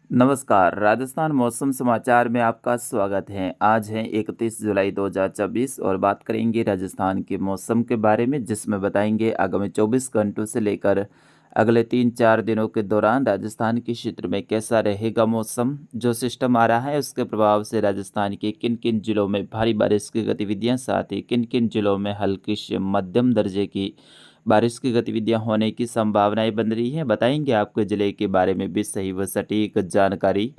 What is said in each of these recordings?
नमस्कार, राजस्थान मौसम समाचार में आपका स्वागत है। आज है 31 जुलाई 2024 और बात करेंगे राजस्थान के मौसम के बारे में, जिसमें बताएंगे आगामी 24 घंटों से लेकर अगले 3-4 दिनों के दौरान राजस्थान के क्षेत्र में कैसा रहेगा मौसम। जो सिस्टम आ रहा है उसके प्रभाव से राजस्थान के किन किन जिलों में भारी बारिश की गतिविधियां, साथ ही किन किन जिलों में हल्की से मध्यम दर्जे की बारिश की गतिविधियां होने की संभावनाएं बन रही हैं। बताएंगे आपके ज़िले के बारे में भी सही व सटीक जानकारी।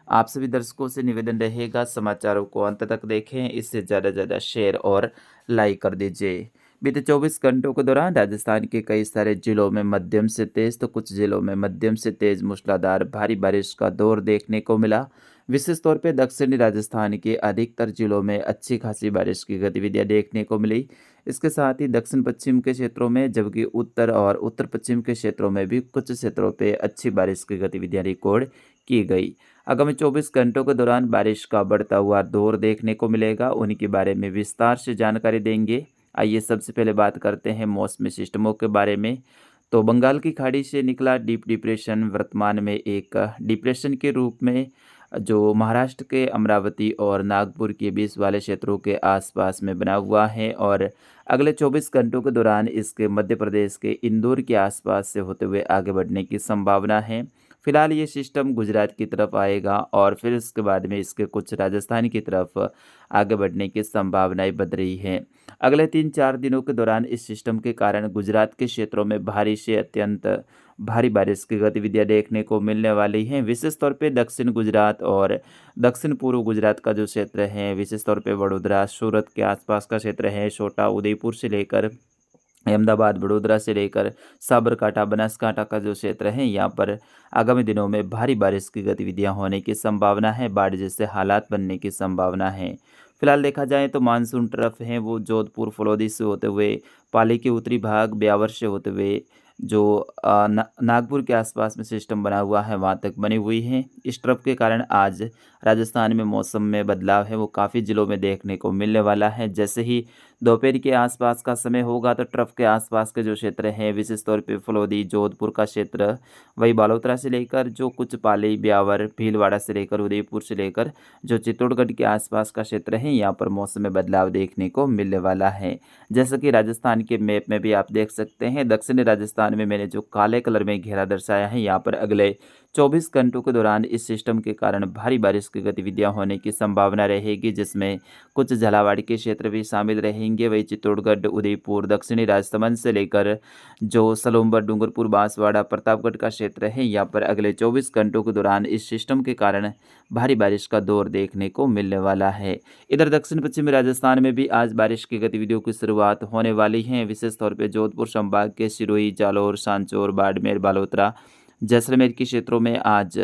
आप सभी दर्शकों से निवेदन रहेगा, समाचारों को अंत तक देखें, इससे ज़्यादा से ज़्यादा शेयर और लाइक कर दीजिए। बीते 24 घंटों के दौरान राजस्थान के कई सारे जिलों में मध्यम से तेज़ तो कुछ जिलों में मध्यम से तेज़ मूसलाधार भारी बारिश का दौर देखने को मिला। विशेष तौर पे दक्षिणी राजस्थान के अधिकतर जिलों में अच्छी खासी बारिश की गतिविधियां देखने को मिली। इसके साथ ही दक्षिण पश्चिम के क्षेत्रों में, जबकि उत्तर और उत्तर पश्चिम के क्षेत्रों में भी कुछ क्षेत्रों पे अच्छी बारिश की गतिविधियां रिकॉर्ड की गई। आगामी 24 घंटों के दौरान बारिश का बढ़ता हुआ दौर देखने को मिलेगा, उनके बारे में विस्तार से जानकारी देंगे। आइए सबसे पहले बात करते हैं मौसमी सिस्टमों के बारे में। तो बंगाल की खाड़ी से निकला डीप डिप्रेशन वर्तमान में एक डिप्रेशन के रूप में जो महाराष्ट्र के अमरावती और नागपुर के बीच वाले क्षेत्रों के आसपास में बना हुआ है और अगले 24 घंटों के दौरान इसके मध्य प्रदेश के इंदौर के आसपास से होते हुए आगे बढ़ने की संभावना है। फिलहाल ये सिस्टम गुजरात की तरफ आएगा और फिर उसके बाद में इसके कुछ राजस्थान की तरफ आगे बढ़ने की संभावनाएं बन रही हैं। अगले 3-4 दिनों के दौरान इस सिस्टम के कारण गुजरात के क्षेत्रों में भारी से अत्यंत भारी बारिश की गतिविधियां देखने को मिलने वाली हैं। विशेष तौर पे दक्षिण गुजरात और दक्षिण पूर्व गुजरात का जो क्षेत्र है, विशेष तौर पे वडोदरा, सूरत के आसपास का क्षेत्र है, छोटा उदयपुर से लेकर अहमदाबाद, वडोदरा से लेकर साबरकांठा, बनासकांठा का जो क्षेत्र है, यहाँ पर आगामी दिनों में भारी बारिश की गतिविधियां होने की संभावना है। बाढ़ जैसे हालात बनने की संभावना है। फिलहाल देखा जाए तो मानसून ट्रफ हैं वो जोधपुर, फलौदी से होते हुए पाली के उत्तरी भाग, ब्यावर से होते हुए जो नागपुर के आसपास में सिस्टम बना हुआ है वहाँ तक बनी हुई हैं। इस ट्रफ के कारण आज राजस्थान में मौसम में बदलाव है वो काफ़ी ज़िलों में देखने को मिलने वाला है। जैसे ही दोपहर के आसपास का समय होगा तो ट्रफ के आसपास के जो क्षेत्र हैं, विशेष तौर पे फलौदी, जोधपुर का क्षेत्र, वही बालोतरा से लेकर जो कुछ पाली, ब्यावर, भीलवाड़ा से लेकर उदयपुर से लेकर जो चित्तौड़गढ़ के आसपास का क्षेत्र है, यहाँ पर मौसम में बदलाव देखने को मिलने वाला है। जैसा कि राजस्थान के मैप में भी आप देख सकते हैं, दक्षिणी राजस्थान में मैंने जो काले कलर में घेरा दर्शाया है, यहाँ पर अगले 24 घंटों के दौरान इस सिस्टम के कारण भारी बारिश की गतिविधियां होने की संभावना रहेगी, जिसमें कुछ झालावाड़ के क्षेत्र भी शामिल रहेंगे। वही चित्तौड़गढ़, उदयपुर, दक्षिणी राजसमंद से लेकर जो सलोम्बर, डूंगरपुर, बांसवाड़ा, प्रतापगढ़ का क्षेत्र है, यहाँ पर अगले 24 घंटों के दौरान इस सिस्टम के कारण भारी बारिश का दौर देखने को मिलने वाला है। इधर दक्षिण पश्चिमी राजस्थान में भी आज बारिश की गतिविधियों की शुरुआत होने वाली है। विशेष तौर पर जोधपुर संभाग के सिरोही, जालौर, सांचौर, बाड़मेर, बालोतरा, जैसलमेर के क्षेत्रों में आज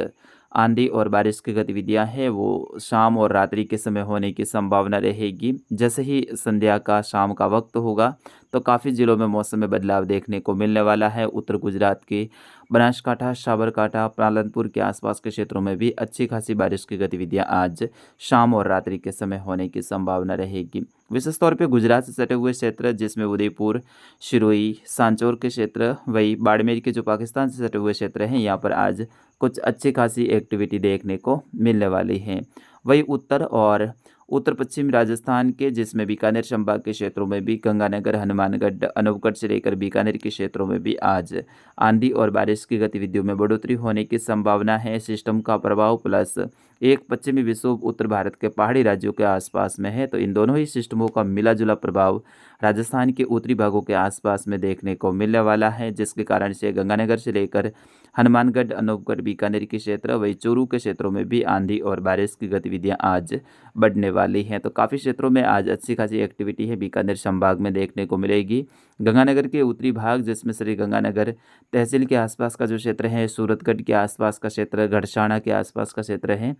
आंधी और बारिश की गतिविधियां हैं वो शाम और रात्रि के समय होने की संभावना रहेगी। जैसे ही संध्या का, शाम का वक्त होगा तो काफ़ी ज़िलों में मौसम में बदलाव देखने को मिलने वाला है। उत्तर गुजरात के बनासकांठा, साबरकांठा, पालनपुर के आसपास के क्षेत्रों में भी अच्छी खासी बारिश की गतिविधियां आज शाम और रात्रि के समय होने की संभावना रहेगी। विशेष तौर पे गुजरात से सटे हुए क्षेत्र, जिसमें उदयपुर, सिरोही, सांचौर के क्षेत्र, वही बाड़मेर के जो पाकिस्तान से सटे हुए क्षेत्र हैं, यहाँ पर आज कुछ अच्छी खासी एक्टिविटी देखने को मिलने वाली है। वही उत्तर और उत्तर पश्चिम राजस्थान के, जिसमें बीकानेर संभाग के क्षेत्रों में भी गंगानगर, हनुमानगढ़, अनूपगढ़ से लेकर बीकानेर के क्षेत्रों में भी आज आंधी और बारिश की गतिविधियों में बढ़ोतरी होने की संभावना है। सिस्टम का प्रभाव प्लस एक पश्चिमी विक्षोभ उत्तर भारत के पहाड़ी राज्यों के आसपास में है, तो इन दोनों ही सिस्टमों का मिला जुला प्रभाव राजस्थान के उत्तरी भागों के आसपास में देखने को मिलने वाला है, जिसके कारण से गंगानगर से लेकर हनुमानगढ़, अनूपगढ़, बीकानेर के क्षेत्र, वही चूरू के क्षेत्रों में भी आंधी और बारिश की गतिविधियां आज बढ़ने वाली हैं। तो काफ़ी क्षेत्रों में आज अच्छी खासी एक्टिविटी है बीकानेर संभाग में देखने को मिलेगी। गंगानगर के उत्तरी भाग, जिसमें श्री गंगानगर तहसील के आसपास का जो क्षेत्र है, सूरतगढ़ के आसपास का क्षेत्र, गढ़साना के आसपास का क्षेत्र है,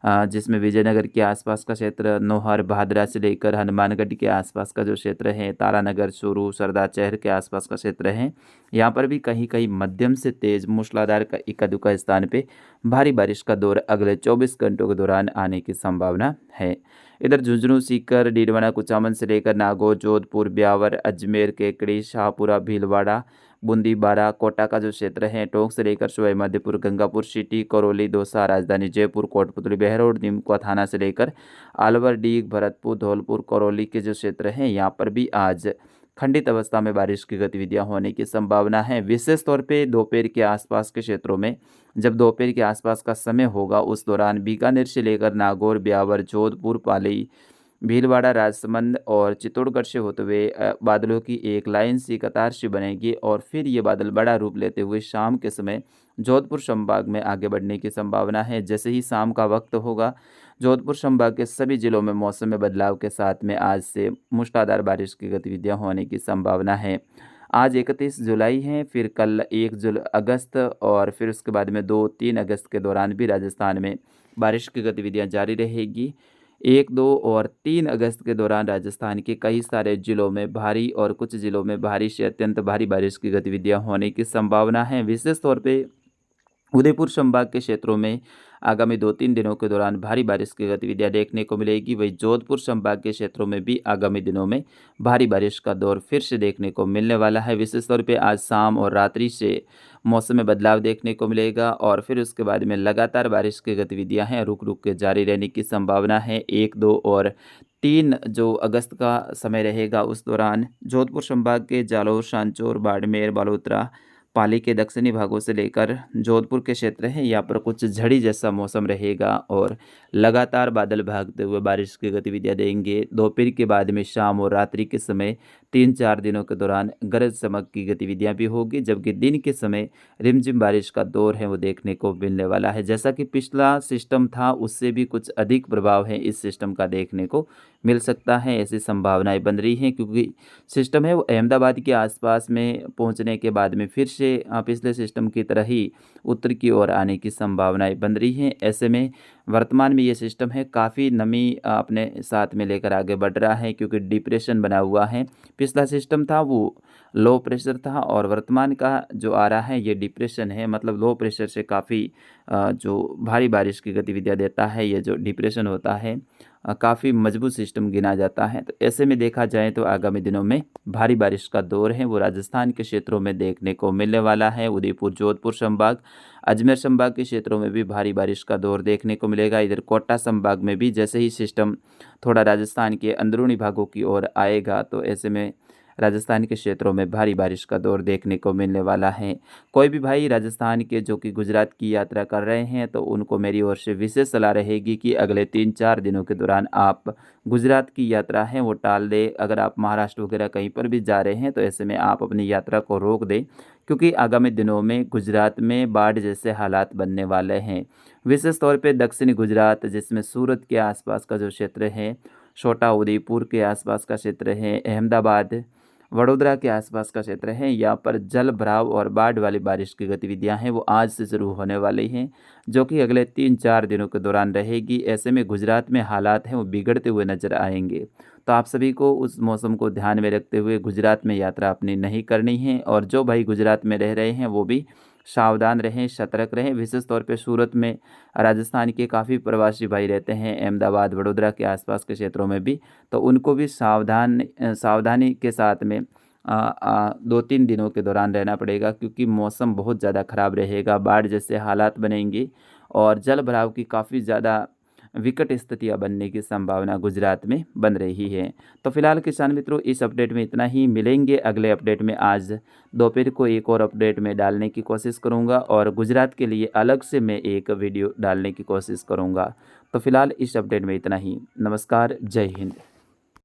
जिसमें विजयनगर के आसपास का क्षेत्र, नौहर, भादरा से लेकर हनुमानगढ़ के आसपास का जो क्षेत्र है, तारानगर, चूरू, सरदाचहर के आसपास का क्षेत्र है, यहाँ पर भी कहीं कहीं मध्यम से तेज मूसलाधार का इक्का दुक्का स्थान पे भारी बारिश का दौर अगले 24 घंटों के दौरान आने की संभावना है। इधर झुंझुनू, सीकर, डीडवाना, कुचामन से लेकर नागौर, जोधपुर, ब्यावर, अजमेर, केकड़ी, शाहपुरा, भीलवाड़ा, बूंदी, बारा, कोटा का जो क्षेत्र है, टोंक से लेकर सवाई माधोपुर, गंगापुर सिटी, करौली, दौसा, राजधानी जयपुर, कोटपुतली, बहरौल, नीमका थाना से लेकर अलवर, डीग, भरतपुर, धौलपुर, करौली के जो क्षेत्र हैं यहाँ पर भी आज खंडित अवस्था में बारिश की गतिविधियां होने की संभावना है। विशेष तौर पे दोपहर के आसपास के क्षेत्रों में, जब दोपहर के आसपास का समय होगा उस दौरान बीकानेर से लेकर नागौर, ब्यावर, जोधपुर, पाली, भीलवाड़ा, राजसमंद और चित्तौड़गढ़ से होते हुए बादलों की एक लाइन सी कतार सी बनेगी और फिर ये बादल बड़ा रूप लेते हुए शाम के समय जोधपुर संभाग में आगे बढ़ने की संभावना है। जैसे ही शाम का वक्त होगा, जोधपुर संभाग के सभी जिलों में मौसम में बदलाव के साथ में आज से मूसलाधार बारिश की गतिविधियां होने की संभावना है। आज 31 जुलाई है, फिर कल 1 अगस्त और फिर उसके बाद में 2-3 अगस्त के दौरान भी राजस्थान में बारिश की गतिविधियां जारी रहेगी। 1, 2 और 3 अगस्त के दौरान राजस्थान के कई सारे जिलों में भारी और कुछ जिलों में भारी से अत्यंत भारी बारिश की गतिविधियां होने की संभावना है। विशेष तौर पे उदयपुर संभाग के क्षेत्रों में आगामी 2-3 दिनों के दौरान भारी बारिश की गतिविधियां देखने को मिलेगी। वहीं जोधपुर संभाग के क्षेत्रों में भी आगामी दिनों में भारी बारिश का दौर फिर से देखने को मिलने वाला है। विशेष तौर पे आज शाम और रात्रि से मौसम में बदलाव देखने को मिलेगा और फिर उसके बाद में लगातार बारिश की गतिविधियां हैं रुक रुक के जारी रहने की संभावना है। 1, 2 और 3 जो अगस्त का समय रहेगा उस दौरान जोधपुर संभाग के जालौर, सांचौर, बाड़मेर, बालोतरा, पाली के दक्षिणी भागों से लेकर जोधपुर के क्षेत्र हैं, यहाँ पर कुछ झड़ी जैसा मौसम रहेगा और लगातार बादल भागते हुए बारिश की गतिविधियां देंगे। दोपहर के बाद में शाम और रात्रि के समय 3-4 दिनों के दौरान गरज चमक की गतिविधियां भी होगी, जबकि दिन के समय रिमझिम बारिश का दौर है वो देखने को मिलने वाला है। जैसा कि पिछला सिस्टम था उससे भी कुछ अधिक प्रभाव है इस सिस्टम का देखने को मिल सकता है, ऐसी संभावनाएं बन रही हैं क्योंकि सिस्टम है वो अहमदाबाद के आसपास में पहुंचने के बाद में फिर से पिछले सिस्टम की तरह ही उत्तर की ओर आने की संभावनाएं बन रही हैं। ऐसे में वर्तमान में ये सिस्टम है काफ़ी नमी अपने साथ में लेकर आगे बढ़ रहा है क्योंकि डिप्रेशन बना हुआ है। पिछला सिस्टम था वो लो प्रेशर था और वर्तमान का जो आ रहा है ये डिप्रेशन है, मतलब लो प्रेशर से काफ़ी जो भारी बारिश की गतिविधियां देता है ये जो डिप्रेशन होता है काफ़ी मजबूत सिस्टम गिना जाता है। तो ऐसे में देखा जाए तो आगामी दिनों में भारी बारिश का दौर है वो राजस्थान के क्षेत्रों में देखने को मिलने वाला है। उदयपुर, जोधपुर संभाग, अजमेर संभाग के क्षेत्रों में भी भारी बारिश का दौर देखने को मिलेगा। इधर कोटा संभाग में भी जैसे ही सिस्टम थोड़ा राजस्थान के अंदरूनी भागों की ओर आएगा तो ऐसे में राजस्थान के क्षेत्रों में भारी बारिश का दौर देखने को मिलने वाला है। कोई भी भाई राजस्थान के जो कि गुजरात की यात्रा कर रहे हैं तो उनको मेरी ओर से विशेष सलाह रहेगी कि अगले 3-4 दिनों के दौरान आप गुजरात की यात्रा है वो टाल दें। अगर आप महाराष्ट्र वगैरह कहीं पर भी जा रहे हैं तो ऐसे में आप अपनी यात्रा को रोक दें क्योंकि आगामी दिनों में गुजरात में बाढ़ जैसे हालात बनने वाले हैं। विशेष तौर पर दक्षिणी गुजरात जिसमें सूरत के आसपास का जो क्षेत्र है, छोटा उदयपुर के आसपास का क्षेत्र है, अहमदाबाद, वडोदरा के आसपास का क्षेत्र है, यहाँ पर जल भराव और बाढ़ वाली बारिश की गतिविधियां हैं वो आज से शुरू होने वाली हैं जो कि अगले 3-4 दिनों के दौरान रहेगी। ऐसे में गुजरात में हालात हैं वो बिगड़ते हुए नजर आएंगे। तो आप सभी को उस मौसम को ध्यान में रखते हुए गुजरात में यात्रा अपनी नहीं करनी है और जो भाई गुजरात में रह रहे हैं वो भी सावधान रहें, सतर्क रहें। विशेष तौर पे सूरत में राजस्थान के काफ़ी प्रवासी भाई रहते हैं, अहमदाबाद, वडोदरा के आसपास के क्षेत्रों में भी, तो उनको भी सावधानी के साथ में 2-3 दिनों के दौरान रहना पड़ेगा क्योंकि मौसम बहुत ज़्यादा ख़राब रहेगा, बाढ़ जैसे हालात बनेंगे और जल भराव की काफ़ी ज़्यादा विकट स्थितियां बनने की संभावना गुजरात में बन रही है। तो फिलहाल किसान मित्रों इस अपडेट में इतना ही, मिलेंगे अगले अपडेट में। आज दोपहर को एक और अपडेट में डालने की कोशिश करूंगा और गुजरात के लिए अलग से मैं एक वीडियो डालने की कोशिश करूंगा। तो फिलहाल इस अपडेट में इतना ही। नमस्कार, जय हिंद।